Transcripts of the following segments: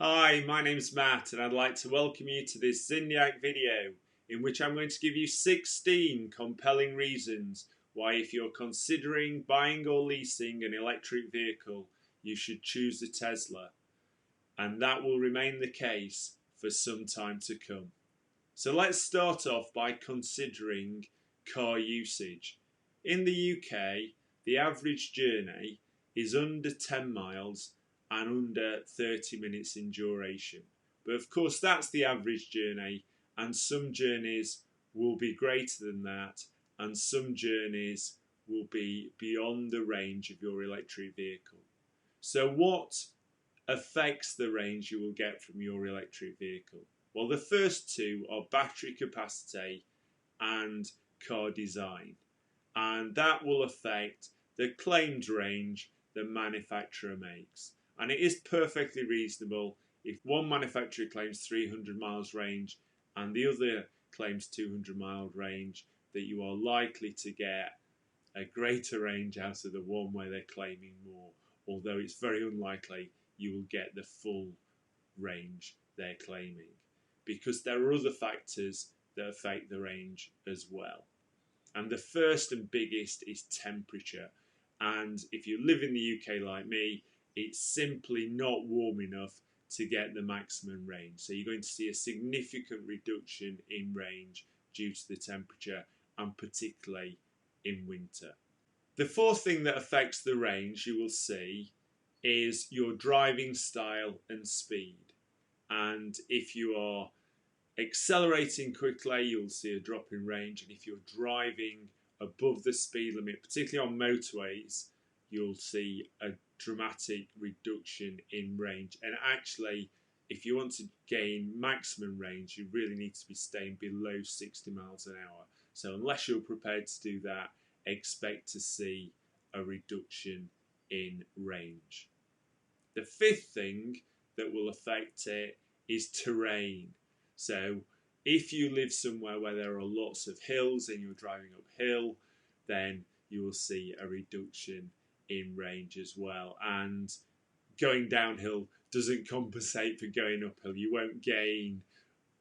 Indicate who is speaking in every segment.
Speaker 1: Hi, my name's Matt and I'd like to welcome you to this Zindiac video in which I'm going to give you 16 compelling reasons why if you're considering buying or leasing an electric vehicle you should choose a Tesla, and that will remain the case for some time to come. So let's start off by considering car usage. In the UK, the average journey is under 10 miles and under 30 minutes in duration. But of course that's the average journey, and some journeys will be greater than that and some journeys will be beyond the range of your electric vehicle. So what affects the range you will get from your electric vehicle? Well, the first two are battery capacity and car design, and that will affect the claimed range the manufacturer makes. And it is perfectly reasonable if one manufacturer claims 300 miles range and the other claims 200 mile range, that you are likely to get a greater range out of the one where they're claiming more, although it's very unlikely you will get the full range they're claiming, because there are other factors that affect the range as well. And the first and biggest is temperature. And if you live in the UK like me, it's simply not warm enough to get the maximum range. So you're going to see a significant reduction in range due to the temperature, and particularly in winter. The fourth thing that affects the range you will see is your driving style and speed. And if you are accelerating quickly, you'll see a drop in range, and if you're driving above the speed limit, particularly on motorways, you'll see a dramatic reduction in range. And actually, if you want to gain maximum range, you really need to be staying below 60 miles an hour. So unless you're prepared to do that, expect to see a reduction in range. The fifth thing that will affect it is terrain. So if you live somewhere where there are lots of hills and you're driving uphill, then you will see a reduction in range as well. And going downhill doesn't compensate for going uphill. You won't gain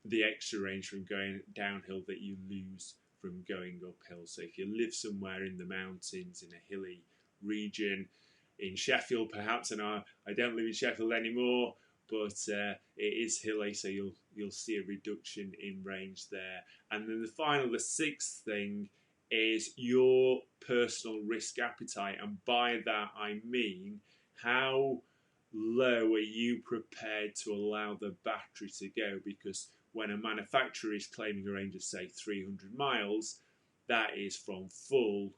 Speaker 1: the extra range from going downhill that you lose from going uphill. So if you live somewhere in the mountains, in a hilly region, in Sheffield perhaps, and I don't live in Sheffield anymore, but it is hilly, so you'll see a reduction in range there. And then the sixth thing is your personal risk appetite, and by that I mean how low are you prepared to allow the battery to go, because when a manufacturer is claiming a range of say 300 miles, that is from full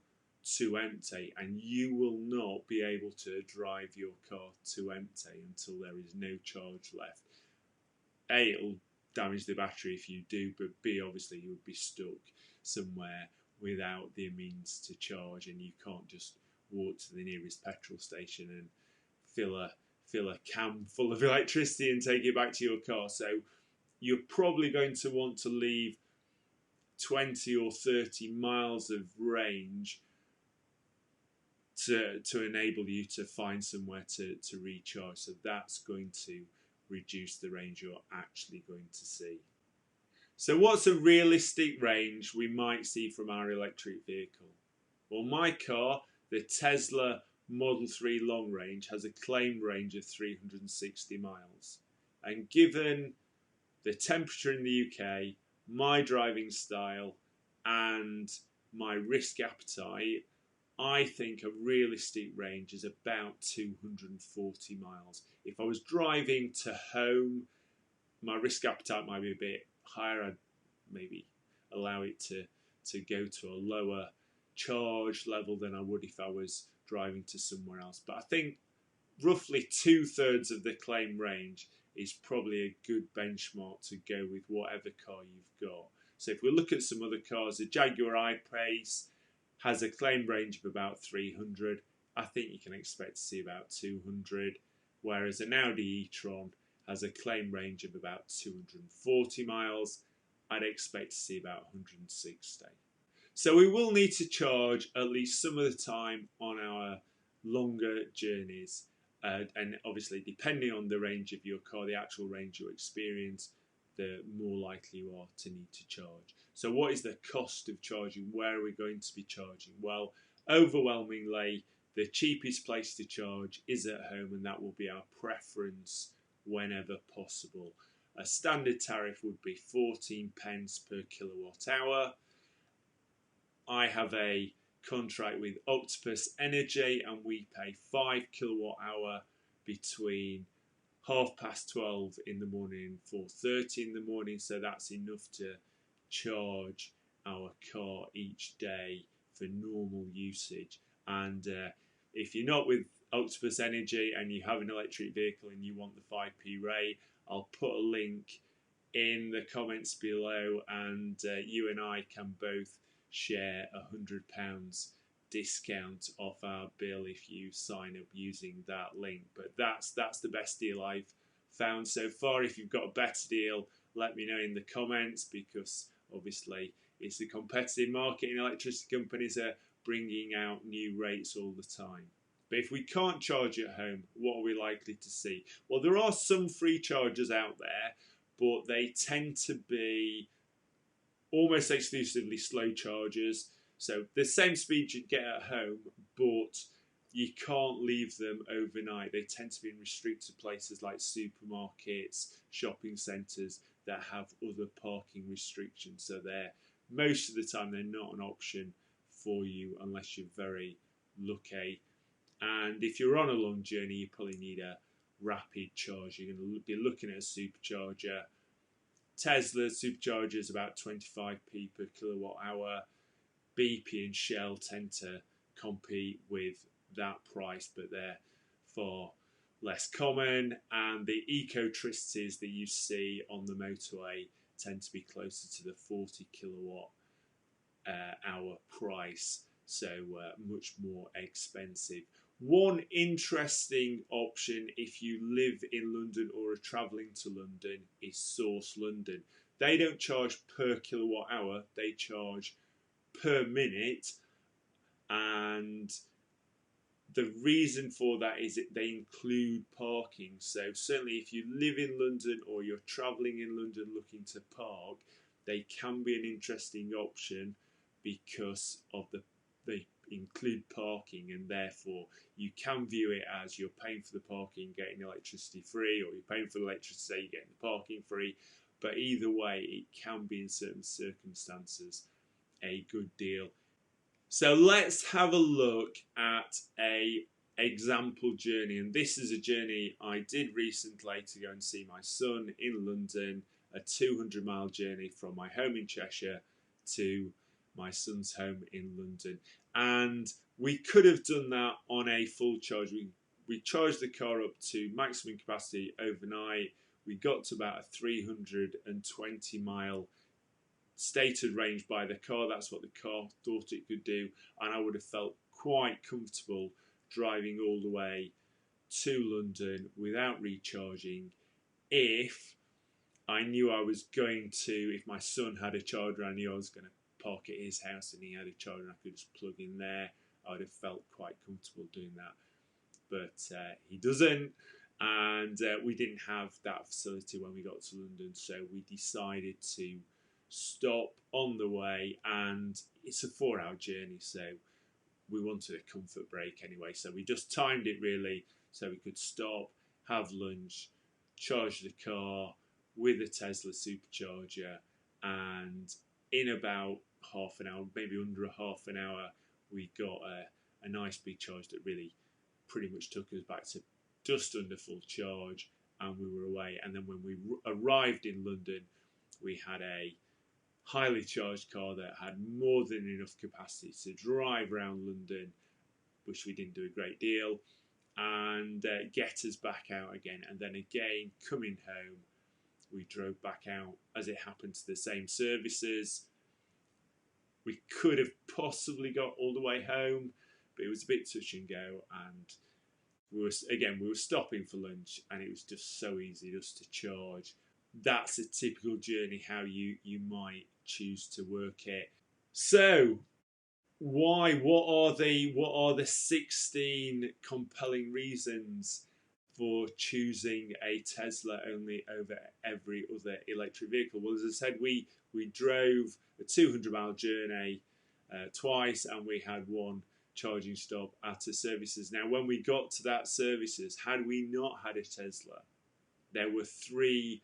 Speaker 1: to empty, and you will not be able to drive your car to empty until there is no charge left. A, it'll damage the battery if you do, but B, obviously you would be stuck somewhere without the means to charge, and you can't just walk to the nearest petrol station and fill a can full of electricity and take it back to your car. So you're probably going to want to leave 20 or 30 miles of range to enable you to find somewhere to recharge. So that's going to reduce the range you're actually going to see. So what's a realistic range we might see from our electric vehicle? Well, my car, the Tesla Model 3 long range, has a claimed range of 360 miles. And given the temperature in the UK, my driving style and my risk appetite, I think a realistic range is about 240 miles. If I was driving to home, my risk appetite might be a bit higher. I'd maybe allow it to go to a lower charge level than I would if I was driving to somewhere else. But I think roughly 2/3 of the claim range is probably a good benchmark to go with whatever car you've got. So if we look at some other cars, the Jaguar I-Pace has a claim range of about 300. I think you can expect to see about 200, whereas an Audi e-tron has a claim range of about 240 miles. I'd expect to see about 160. So we will need to charge at least some of the time on our longer journeys, and obviously depending on the range of your car, the actual range you experience, the more likely you are to need to charge. So what is the cost of charging? Where are we going to be charging? Well, overwhelmingly, the cheapest place to charge is at home, and that will be our preference whenever possible. A standard tariff would be 14 pence per kilowatt hour. I have a contract with Octopus Energy, and we pay 5 kilowatt hour between 12:30 in the morning and 4:30 in the morning, so that's enough to charge our car each day for normal usage. And if you're not with Octopus Energy and you have an electric vehicle and you want the 5p rate, I'll put a link in the comments below, and you and I can both share £100 discount off our bill if you sign up using that link. But that's the best deal I've found so far. If you've got a better deal, let me know in the comments, because obviously it's a competitive market and electricity companies are bringing out new rates all the time. But if we can't charge at home, what are we likely to see? Well, there are some free chargers out there, but they tend to be almost exclusively slow chargers. So the same speed you'd get at home, but you can't leave them overnight. They tend to be in restricted places like supermarkets, shopping centres that have other parking restrictions. So most of the time they're not an option for you unless you're very lucky. And if you're on a long journey, you probably need a rapid charge. You're going to be looking at a supercharger. Tesla supercharger is about 25p per kilowatt hour. BP and Shell tend to compete with that price, but they're far less common. And the ecotricities that you see on the motorway tend to be closer to the 40 kilowatt hour price, so much more expensive. One interesting option if you live in London or are travelling to London is Source London. They don't charge per kilowatt hour, they charge per minute, and the reason for that is that they include parking. So certainly if you live in London or you're travelling in London looking to park, they can be an interesting option because of they include parking, and therefore you can view it as you're paying for the parking, getting electricity free, or you're paying for the electricity, getting the parking free. But either way, it can be in certain circumstances a good deal. So let's have a look at a example journey, and this is a journey I did recently to go and see my son in London, a 200-mile journey from my home in Cheshire to my son's home in London. And we could have done that on a full charge. We charged the car up to maximum capacity overnight. We got to about a 320-mile stated range by the car. That's what the car thought it could do, and I would have felt quite comfortable driving all the way to London without recharging if I knew I was going to, if my son had a charger, I knew I was going to park at his house and he had a charger and I could just plug in there. I would have felt quite comfortable doing that, but he doesn't, and we didn't have that facility when we got to London, so we decided to stop on the way, and it's a 4-hour journey, so we wanted a comfort break anyway, so we just timed it really so we could stop, have lunch, charge the car with a Tesla supercharger, and in about half an hour, maybe under a half an hour, we got a nice big charge that really pretty much took us back to just under full charge, and we were away. And then when we arrived in London, we had a highly charged car that had more than enough capacity to drive around London, which we didn't do a great deal, and get us back out again. And then again, coming home, we drove back out, as it happened, to the same services. We could have possibly got all the way home, but it was a bit touch and go, and we were stopping for lunch, and it was just so easy just to charge. That's a typical journey, how you might choose to work it. So why? What are the 16 compelling reasons for choosing a Tesla only over every other electric vehicle? Well, as I said, we drove a 200-mile journey twice, and we had one charging stop at a services. Now, when we got to that services, had we not had a Tesla, there were 3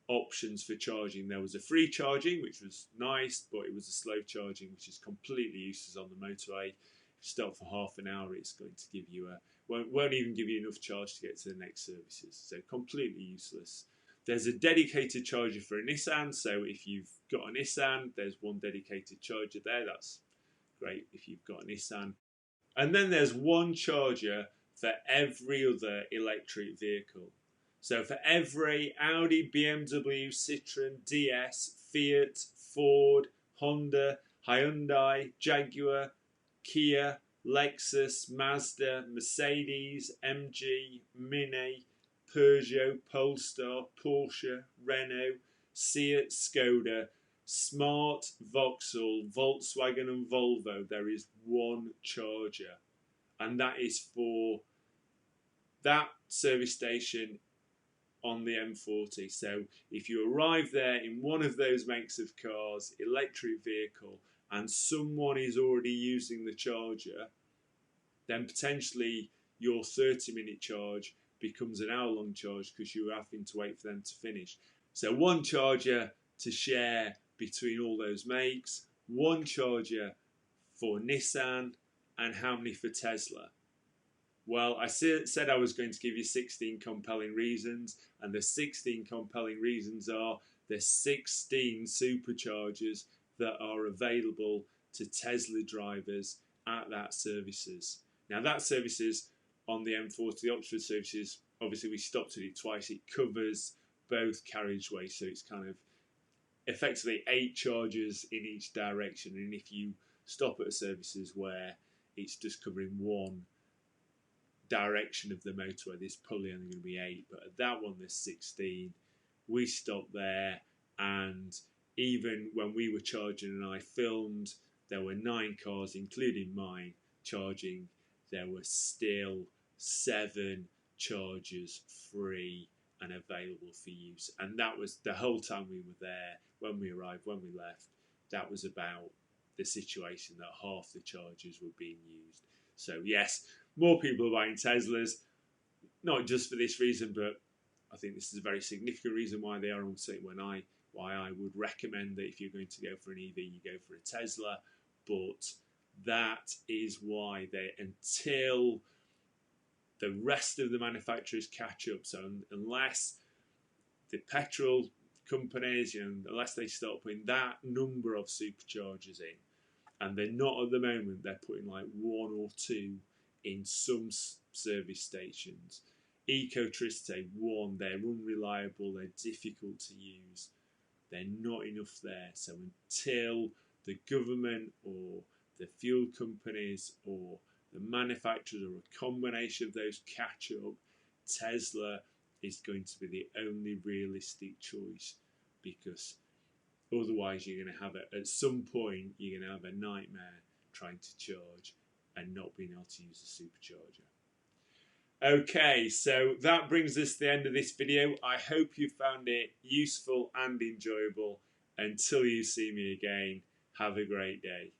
Speaker 1: options for charging. There was a free charging, which was nice, but it was a slow charging, which is completely useless on the motorway. If you stop for half an hour, it's going to give you won't even give you enough charge to get to the next services. So completely useless. There's a dedicated charger for a Nissan, so if you've got a Nissan, there's one dedicated charger there. That's great if you've got a Nissan. And then there's one charger for every other electric vehicle. So for every Audi, BMW, Citroen, DS, Fiat, Ford, Honda, Hyundai, Jaguar, Kia, Lexus, Mazda, Mercedes, MG, Mini, Peugeot, Polestar, Porsche, Renault, Fiat, Skoda, Smart, Vauxhall, Volkswagen and Volvo, there is one charger. And that is for that service station on the M40. So if you arrive there in one of those makes of cars, electric vehicle, and someone is already using the charger, then potentially your 30-minute charge becomes an hour-long charge because you're having to wait for them to finish. So one charger to share between all those makes, one charger for Nissan, and how many for Tesla? Well, I said I was going to give you 16 compelling reasons, and the 16 compelling reasons are there's 16 superchargers that are available to Tesla drivers at that services. Now that services on the M40, the Oxford services, obviously we stopped at it twice. It covers both carriageways, so it's kind of effectively 8 chargers in each direction. And if you stop at a services where it's just covering one direction of the motorway, there's probably only going to be 8, but at that one there's 16. We stopped there, and even when we were charging and I filmed, there were 9 cars, including mine, charging. There were still 7 chargers free and available for use, and that was the whole time we were there. When we arrived, when we left, that was about the situation that half the chargers were being used. So yes, more people are buying Teslas, not just for this reason, but I think this is a very significant reason why they are. Also, why I would recommend that if you're going to go for an EV, you go for a Tesla. But that is why until the rest of the manufacturers catch up. So unless the petrol companies, unless they start putting that number of superchargers in, and they're not at the moment, they're putting like 1 or 2 in some service stations. Ecotricity, 1, they're unreliable, they're difficult to use, they're not enough there. So until the government or the fuel companies or the manufacturers or a combination of those catch up, Tesla is going to be the only realistic choice, because otherwise you're going to have at some point you're going to have a nightmare trying to charge and not being able to use a supercharger. Okay, so that brings us to the end of this video. I hope you found it useful and enjoyable. Until you see me again, have a great day.